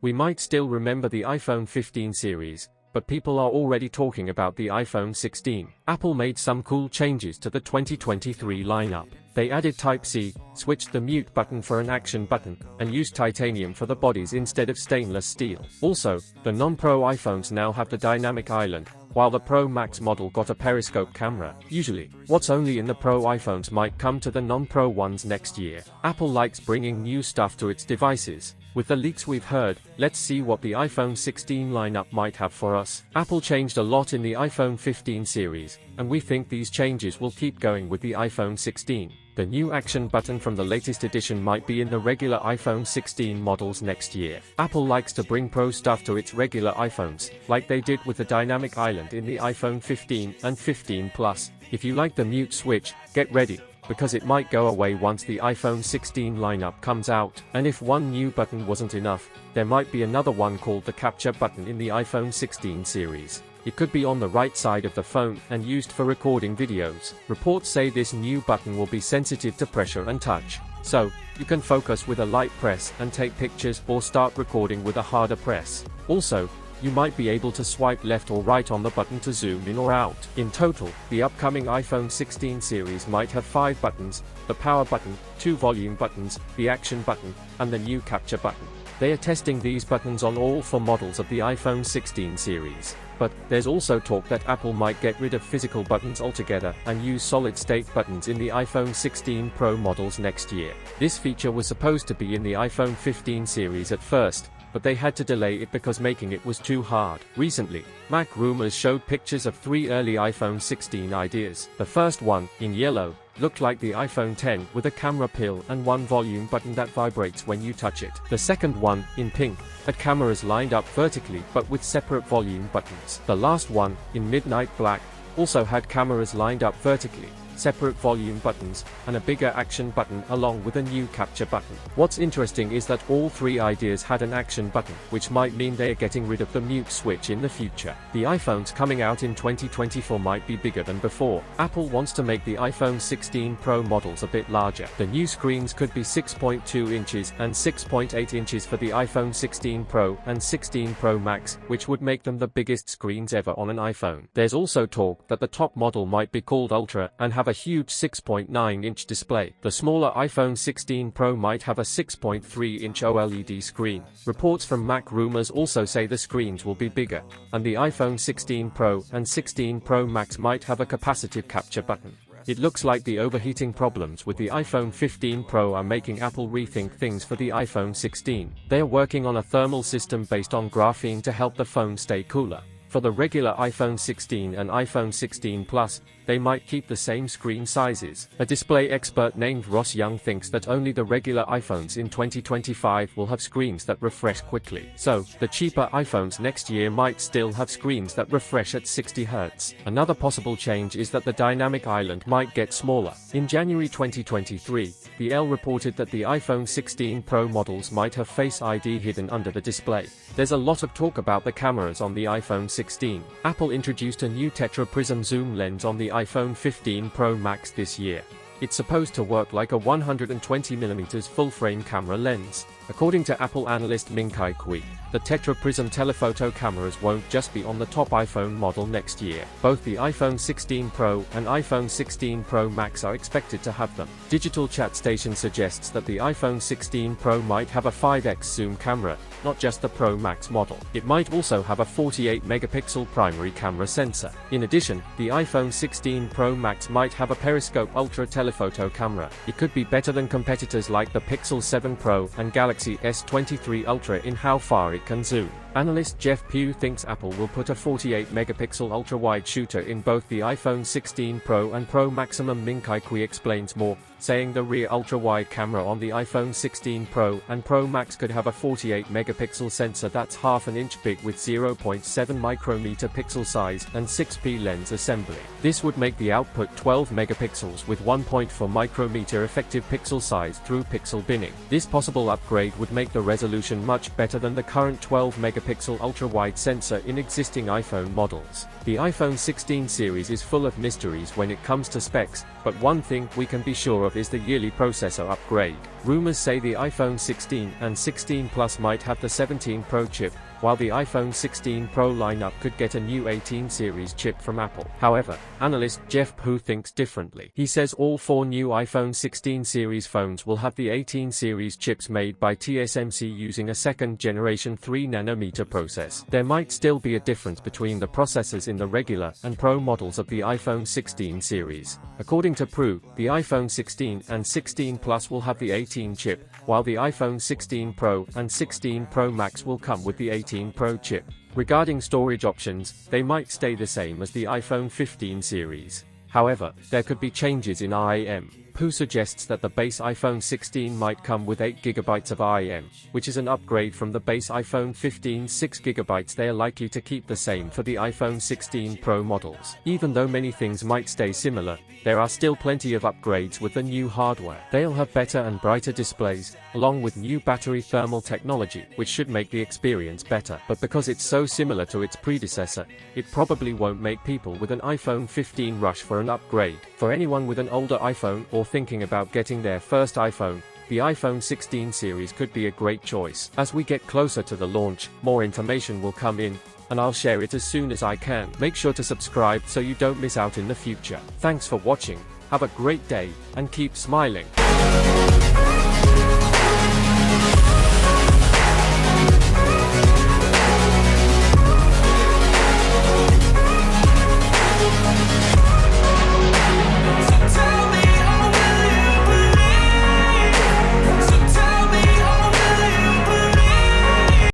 We might still remember the iPhone 15 series, but people are already talking about the iPhone 16. Apple made some cool changes to the 2023 lineup. They added Type-C, switched the mute button for an action button, and used titanium for the bodies instead of stainless steel. Also, the non-Pro iPhones now have the dynamic island, while the Pro Max model got a periscope camera. Usually, what's only in the Pro iPhones might come to the non-Pro ones next year. Apple likes bringing new stuff to its devices. With the leaks we've heard, let's see what the iPhone 16 lineup might have for us. Apple changed a lot in the iPhone 15 series, and we think these changes will keep going with the iPhone 16. The new action button from the latest edition might be in the regular iPhone 16 models next year. Apple likes to bring Pro stuff to its regular iPhones, like they did with the dynamic island in the iPhone 15 and 15 Plus. If you like the mute switch, get ready, because it might go away once the iPhone 16 lineup comes out. And if one new button wasn't enough, there might be another one called the capture button in the iPhone 16 series. It could be on the right side of the phone and used for recording videos. Reports say this new button will be sensitive to pressure and touch, so you can focus with a light press and take pictures or start recording with a harder press. Also, you might be able to swipe left or right on the button to zoom in or out. In total, the upcoming iPhone 16 series might have 5 buttons: the power button, 2 volume buttons, the action button, and the new capture button. They are testing these buttons on all 4 models of the iPhone 16 series. But there's also talk that Apple might get rid of physical buttons altogether and use solid-state buttons in the iPhone 16 Pro models next year. This feature was supposed to be in the iPhone 15 series at first, but they had to delay it because making it was too hard. Recently, Mac Rumors showed pictures of 3 early iPhone 16 ideas. The first one, in yellow, looked like the iPhone 10 with a camera pill and 1 volume button that vibrates when you touch it. The second one, in pink, had cameras lined up vertically but with separate volume buttons. The last one, in midnight black, also had cameras lined up vertically, separate volume buttons, and a bigger action button along with a new capture button. What's interesting is that all 3 ideas had an action button, which might mean they are getting rid of the mute switch in the future. The iPhones coming out in 2024 might be bigger than before. Apple wants to make the iPhone 16 Pro models a bit larger. The new screens could be 6.2 inches and 6.8 inches for the iPhone 16 Pro and 16 Pro Max, which would make them the biggest screens ever on an iPhone. There's also talk that the top model might be called Ultra and have a huge 6.9-inch display. The smaller iPhone 16 Pro might have a 6.3-inch OLED screen. Reports from Mac Rumors also say the screens will be bigger, and the iPhone 16 Pro and 16 Pro Max might have a capacitive capture button. It looks like the overheating problems with the iPhone 15 Pro are making Apple rethink things for the iPhone 16. They are working on a thermal system based on graphene to help the phone stay cooler. For the regular iPhone 16 and iPhone 16 Plus, they might keep the same screen sizes. A display expert named Ross Young thinks that only the regular iPhones in 2025 will have screens that refresh quickly. So, the cheaper iPhones next year might still have screens that refresh at 60 Hz. Another possible change is that the dynamic island might get smaller. In January 2023, the L reported that the iPhone 16 Pro models might have Face ID hidden under the display. There's a lot of talk about the cameras on the iPhone 16. Apple introduced a new tetraprism zoom lens on the iPhone 15 Pro Max this year. It's supposed to work like a 120mm full-frame camera lens. According to Apple analyst Ming-Chi Kuo, the tetraprism telephoto cameras won't just be on the top iPhone model next year. Both the iPhone 16 Pro and iPhone 16 Pro Max are expected to have them. Digital Chat Station suggests that the iPhone 16 Pro might have a 5x zoom camera, not just the Pro Max model. It might also have a 48-megapixel primary camera sensor. In addition, the iPhone 16 Pro Max might have a periscope ultra telephoto camera. It could be better than competitors like the Pixel 7 Pro and Galaxy S23 Ultra in how far it can zoom. Analyst Jeff Pugh thinks Apple will put a 48-megapixel ultra-wide shooter in both the iPhone 16 Pro and Pro Maximum. Ming-Chi Kuo explains more, saying the rear ultra-wide camera on the iPhone 16 Pro and Pro Max could have a 48-megapixel sensor that's half an inch big with 0.7 micrometer pixel size and 6p lens assembly. This would make the output 12 megapixels with 1.4 micrometer effective pixel size through pixel binning. This possible upgrade would make the resolution much better than the current 12 megapixel ultra-wide sensor in existing iPhone models. The iPhone 16 series is full of mysteries when it comes to specs, but one thing we can be sure of is the yearly processor upgrade. Rumors say the iPhone 16 and 16 Plus might have the 17 Pro chip, while the iPhone 16 Pro lineup could get a new 18 series chip from Apple. However, analyst Jeff Pu thinks differently. He says all 4 new iPhone 16 series phones will have the 18 series chips made by TSMC using a second-generation 3nm process. There might still be a difference between the processors in the regular and Pro models of the iPhone 16 series. According to Pu, the iPhone 16 and 16 Plus will have the 18 chip, while the iPhone 16 Pro and 16 Pro Max will come with the 18 Pro chip. Regarding storage options, they might stay the same as the iPhone 15 series. However, there could be changes in RAM. Pu suggests that the base iPhone 16 might come with 8GB of RAM, which is an upgrade from the base iPhone 15's 6GB. They are likely to keep the same for the iPhone 16 Pro models. Even though many things might stay similar, there are still plenty of upgrades with the new hardware. They'll have better and brighter displays, along with new battery thermal technology, which should make the experience better. But because it's so similar to its predecessor, it probably won't make people with an iPhone 15 rush for an upgrade. For anyone with an older iPhone or thinking about getting their first iPhone, the iPhone 16 series could be a great choice. As we get closer to the launch, more information will come in, and I'll share it as soon as I can. Make sure to subscribe so you don't miss out in the future. Thanks for watching, have a great day, and keep smiling.